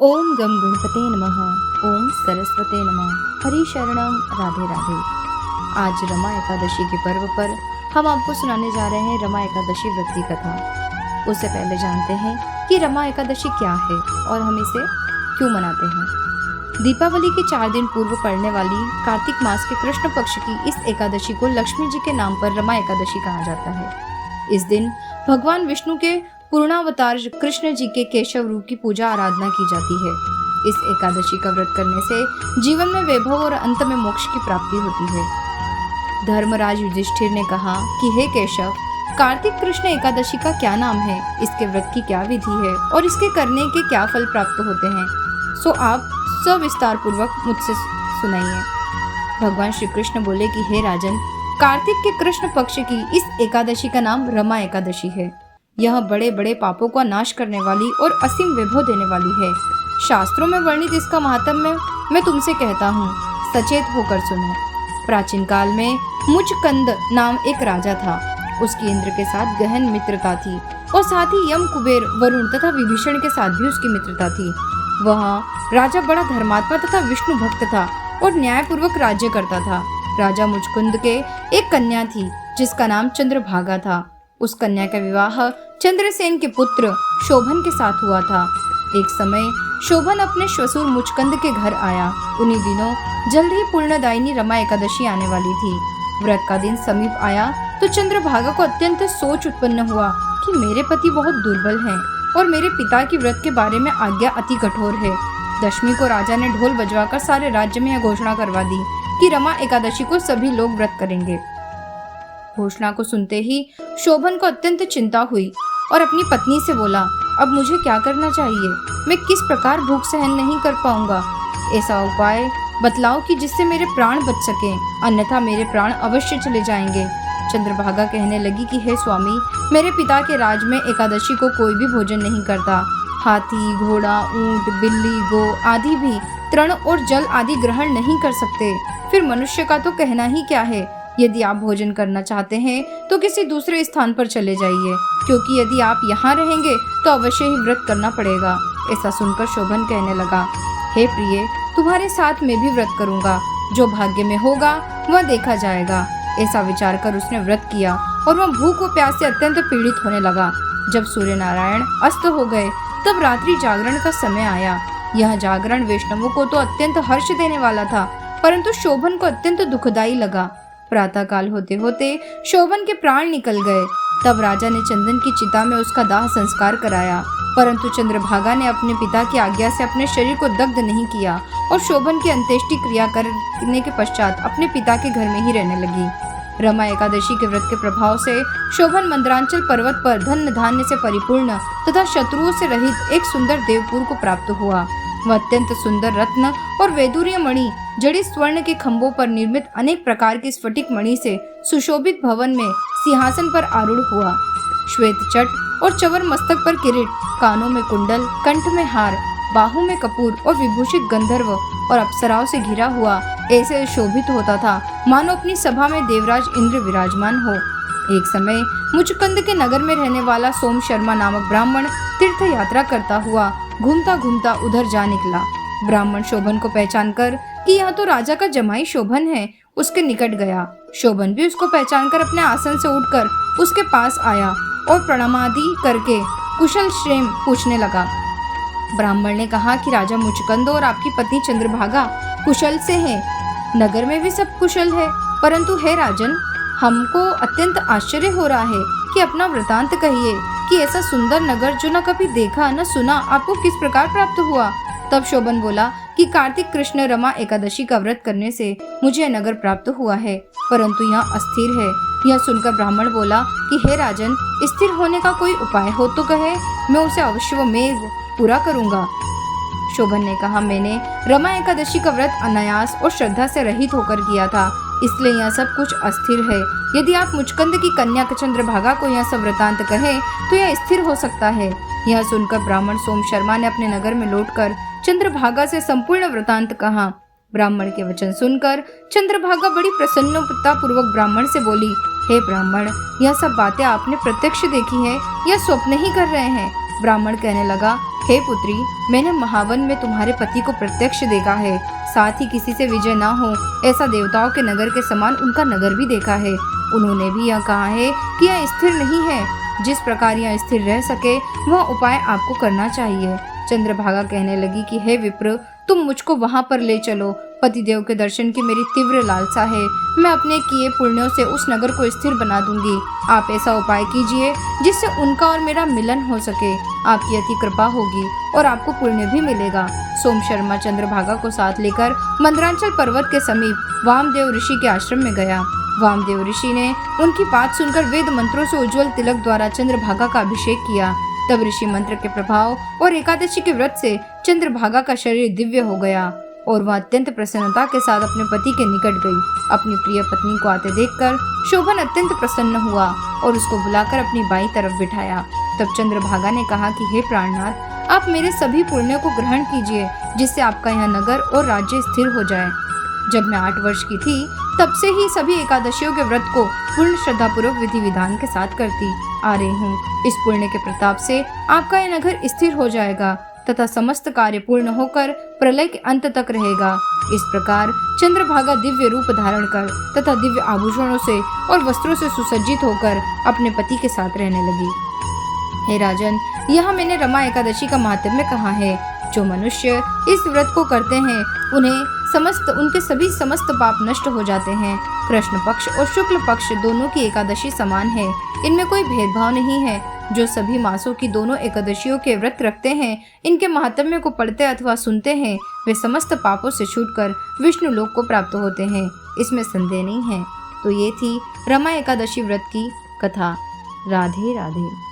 ओम गम गणपते नमः। ओम सरस्वते नमः। हरि शरणम। राधे राधे। आज रमा एकादशी के पर्व पर हम आपको सुनाने जा रहे हैं रमा एकादशी व्रत की कथा। उससे पहले जानते हैं कि रमा एकादशी क्या है और हम इसे क्यों मनाते हैं। दीपावली के 4 दिन पूर्व पड़ने वाली कार्तिक मास के कृष्ण पक्ष की इस एकादशी को लक्ष्मी जी के नाम पर रमा एकादशी कहा जाता है। इस दिन भगवान विष्णु के पूर्णावतार कृष्ण जी के केशव रूप की पूजा आराधना की जाती है। इस एकादशी का व्रत करने से जीवन में वैभव और अंत में मोक्ष की प्राप्ति होती है। धर्मराज युधिष्ठिर ने कहा कि हे केशव, कार्तिक कृष्ण एकादशी का क्या नाम है, इसके व्रत की क्या विधि है और इसके करने के क्या फल प्राप्त होते हैं, सो आप सविस्तार पूर्वक मुझसे सुनाइए। भगवान श्री कृष्ण बोले कि हे राजन, कार्तिक के कृष्ण पक्ष की इस एकादशी का नाम रमा एकादशी है। यह बड़े बड़े पापों का नाश करने वाली और असीम वैभव देने वाली है। शास्त्रों में वर्णित इसका महात्म्य मैं तुमसे कहता हूँ, सचेत होकर सुनो। प्राचीन काल में मुचकंद नाम एक राजा था। उसकी इंद्र के साथ गहन मित्रता थी और साथ ही यम, कुबेर, वरुण तथा विभीषण के साथ भी उसकी मित्रता थी। वह राजा बड़ा धर्मात्मा तथा विष्णु भक्त था और न्यायपूर्वक राज्य करता था। राजा मुचकुंद के एक कन्या थी जिसका नाम चंद्रभागा था। उस कन्या का विवाह चंद्रसेन के पुत्र शोभन के साथ हुआ था। एक समय शोभन अपने श्वशुर मुचकंद के घर आया। उन्हीं दिनों जल्द ही पूर्णदायिनी रमा एकादशी आने वाली थी। व्रत का दिन समीप आया तो चंद्रभागा को अत्यंत सोच उत्पन्न हुआ कि मेरे पति बहुत दुर्बल हैं और मेरे पिता की व्रत के बारे में आज्ञा अति कठोर है। दशमी को राजा ने ढोल बजवाकर सारे राज्य में यह घोषणा करवा दी कि रमा एकादशी को सभी लोग व्रत करेंगे। घोषणा को सुनते ही शोभन को अत्यंत चिंता हुई और अपनी पत्नी से बोला, अब मुझे क्या करना चाहिए? मैं किस प्रकार भूख सहन नहीं कर पाऊंगा? ऐसा उपाय बतलाओ कि जिससे मेरे प्राण बच सकें, अन्यथा मेरे प्राण अवश्य चले जाएंगे। चंद्रभागा कहने लगी कि हे स्वामी, मेरे पिता के राज में एकादशी को कोई भी भोजन नहीं करता। हाथी, घोड़ा, ऊंट, बिल्ली, गो आदि भी तृण और जल आदि ग्रहण नहीं कर सकते। फिर मनुष्य का तो कहना ही क्या है। यदि आप भोजन करना चाहते हैं तो किसी दूसरे स्थान पर चले जाइए, क्योंकि यदि आप यहाँ रहेंगे तो अवश्य ही व्रत करना पड़ेगा। ऐसा सुनकर शोभन कहने लगा, हे प्रिय, तुम्हारे साथ मैं भी व्रत करूंगा। जो भाग्य में होगा वह देखा जाएगा। ऐसा विचार कर उसने व्रत किया और वह भूख व प्यास से अत्यंत पीड़ित होने लगा। जब सूर्य नारायण अस्त हो गए तब रात्रि जागरण का समय आया। यह जागरण वैष्णवों को तो अत्यंत हर्ष देने वाला था, परंतु शोभन को अत्यंत दुखदायी लगा। प्रातः काल होते होते शोभन के प्राण निकल गए। तब राजा ने चंदन की चिता में उसका दाह संस्कार कराया, परंतु चंद्रभागा ने अपने पिता की आज्ञा से अपने शरीर को दग्ध नहीं किया और शोभन की अंत्येष्टि क्रिया करने के पश्चात अपने पिता के घर में ही रहने लगी। रमा एकादशी के व्रत के प्रभाव से शोभन मंद्रांचल पर्वत पर धन धान्य से परिपूर्ण तथा शत्रुओं से रहित एक सुंदर देवपुर को प्राप्त हुआ। वह अत्यंत सुंदर रत्न और वैदूर्य मणि जड़ित स्वर्ण के खंभों पर निर्मित अनेक प्रकार की स्फटिक मणि से सुशोभित भवन में सिंहासन पर आरूढ़ हुआ। श्वेत चट और चवर मस्तक पर किरीट, कानों में कुंडल, कंठ में हार, बाहु में कपूर और विभूषित गंधर्व और अप्सराओं से घिरा हुआ ऐसे शोभित होता था मानो अपनी सभा में देवराज इंद्र विराजमान हो। एक समय मुचकंद के नगर में रहने वाला सोम शर्मा नामक ब्राह्मण तीर्थ यात्रा करता हुआ घूमता घूमता उधर जा निकला। ब्राह्मण शोभन को पहचान कर कि यह तो राजा का जमाई शोभन है, उसके निकट गया। शोभन भी उसको पहचानकर अपने आसन से उठकर उसके पास आया और प्रणामादि करके कुशल क्षेम पूछने लगा। ब्राह्मण ने कहा कि राजा मुचकंद और आपकी पत्नी चंद्रभागा कुशल से हैं। नगर में भी सब कुशल है, परंतु हे राजन, हमको अत्यंत आश्चर्य हो रहा है कि अपना वृतांत कहिए कि ऐसा सुंदर नगर जो न कभी देखा न सुना आपको किस प्रकार प्राप्त हुआ। तब शोभन बोला कि कार्तिक कृष्ण रमा एकादशी का व्रत करने से मुझे नगर प्राप्त हुआ है, परंतु यह अस्थिर है। यह सुनकर ब्राह्मण बोला कि हे राजन, स्थिर होने का कोई उपाय हो तो कहे, मैं उसे अवश्य पूरा करूंगा। शोभन ने कहा, मैंने रमा एकादशी का व्रत अनायास और श्रद्धा से रहित होकर किया था, इसलिए यह सब कुछ अस्थिर है। यदि आप मुचकंद की कन्या चंद्रभागा को यह सब वृतांत कहे तो यह स्थिर हो सकता है। यह सुनकर ब्राह्मण सोम शर्मा ने अपने नगर में लौटकर चंद्रभागा से संपूर्ण वृतांत कहा। ब्राह्मण के वचन सुनकर चंद्रभागा बड़ी प्रसन्नता पूर्वक ब्राह्मण से बोली, हे ब्राह्मण, यह सब बातें आपने प्रत्यक्ष देखी है या स्वप्न ही कर रहे हैं? ब्राह्मण कहने लगा, हे पुत्री, मैंने महावन में तुम्हारे पति को प्रत्यक्ष देखा है, साथ ही किसी से विजय ना हो ऐसा देवताओं के नगर के समान उनका नगर भी देखा है। उन्होंने भी यह कहा है कि यह स्थिर नहीं है, जिस प्रकार यह स्थिर रह सके वह उपाय आपको करना चाहिए। चंद्रभागा कहने लगी कि हे विप्र, तुम मुझको वहां पर ले चलो। पतिदेव के दर्शन की मेरी तीव्र लालसा है। मैं अपने किए पुण्यों से उस नगर को स्थिर बना दूंगी। आप ऐसा उपाय कीजिए जिससे उनका और मेरा मिलन हो सके। आपकी अति कृपा होगी और आपको पुण्य भी मिलेगा। सोम शर्मा चंद्रभागा को साथ लेकर मंदरांचल पर्वत के समीप वामदेव ऋषि के आश्रम में गया। वामदेव ऋषि ने उनकी बात सुनकर वेद मंत्रों से उज्जवल तिलक द्वारा चंद्रभागा का अभिषेक किया। तब ऋषि मंत्र के प्रभाव और एकादशी के व्रत से चंद्रभागा का शरीर दिव्य हो गया और वह अत्यंत प्रसन्नता के साथ अपने पति के निकट गई। अपनी प्रिय पत्नी को आते देखकर शोभन अत्यंत प्रसन्न हुआ और उसको बुलाकर अपनी बाईं तरफ बिठाया। तब चंद्रभागा ने कहा कि हे प्राणनाथ, आप मेरे सभी पुण्यों को ग्रहण कीजिए, जिससे आपका यह नगर और राज्य स्थिर हो जाए। जब मैं 8 वर्ष की थी तब से ही सभी एकादशियों के व्रत को पूर्ण श्रद्धापूर्वक विधि विधान के साथ करती आ रही हूँ। इस पुण्य के प्रताप से आपका यह नगर स्थिर हो जाएगा तथा समस्त कार्य पूर्ण होकर प्रलय के अंत तक रहेगा। इस प्रकार चंद्रभागा दिव्य रूप धारण कर तथा दिव्य आभूषणों से और वस्त्रों से सुसज्जित होकर अपने पति के साथ रहने लगी। हे राजन, यह मैंने रमा एकादशी का महात्म्य कहा है। जो मनुष्य इस व्रत को करते हैं उनके सभी समस्त पाप नष्ट हो जाते हैं। कृष्ण पक्ष और शुक्ल पक्ष दोनों की एकादशी समान है, इनमें कोई भेदभाव नहीं है। जो सभी मासों की दोनों एकादशियों के व्रत रखते हैं, इनके महात्म्य को पढ़ते अथवा सुनते हैं, वे समस्त पापों से छूटकर विष्णु लोक को प्राप्त होते हैं, इसमें संदेह नहीं है। तो ये थी रमा एकादशी व्रत की कथा। राधे राधे।